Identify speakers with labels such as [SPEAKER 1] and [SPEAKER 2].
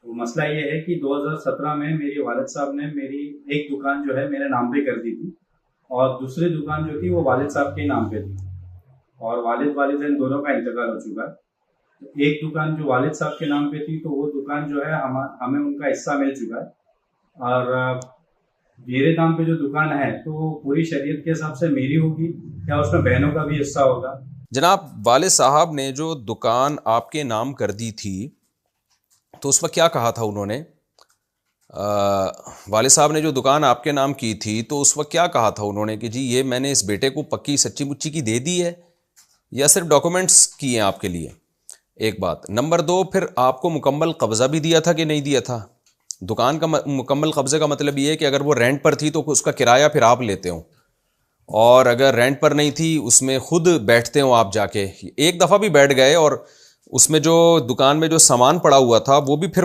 [SPEAKER 1] مسئلہ یہ ہے کہ 2017 میں میری والد صاحب نے میری ایک دکان جو ہے میرے نام پہ کر دی تھی، اور دوسری دکان جو تھی وہ والد صاحب کے نام پہ تھی، اور والدین دونوں کا انتقال ہو چکا ہے۔ ایک دکان جو والد صاحب کے نام پہ تھی تو وہ دکان جو ہے ہمیں ان کا حصہ مل چکا ہے، اور میرے نام پہ جو دکان ہے تو وہ پوری شریعت کے حساب سے میری ہوگی یا اس میں بہنوں کا بھی حصہ ہوگا؟
[SPEAKER 2] جناب، والد صاحب نے جو دکان آپ کے نام کر دی تھی تو اس وقت کیا کہا تھا انہوں نے؟ والد صاحب نے جو دکان آپ کے نام کی تھی تو اس وقت کیا کہا تھا انہوں نے کہ جی یہ میں نے اس بیٹے کو پکی سچی مچی کی دے دی ہے، یا صرف ڈاکومنٹس کیے ہیں آپ کے لیے؟ ایک بات۔ نمبر دو، پھر آپ کو مکمل قبضہ بھی دیا تھا کہ نہیں دیا تھا؟ دکان کا مکمل قبضے کا مطلب یہ ہے کہ اگر وہ رینٹ پر تھی تو اس کا کرایہ پھر آپ لیتے ہو، اور اگر رینٹ پر نہیں تھی اس میں خود بیٹھتے ہو آپ جا کے۔ ایک دفعہ بھی بیٹھ گئے اور اس میں جو دکان میں جو سامان پڑا ہوا تھا وہ بھی پھر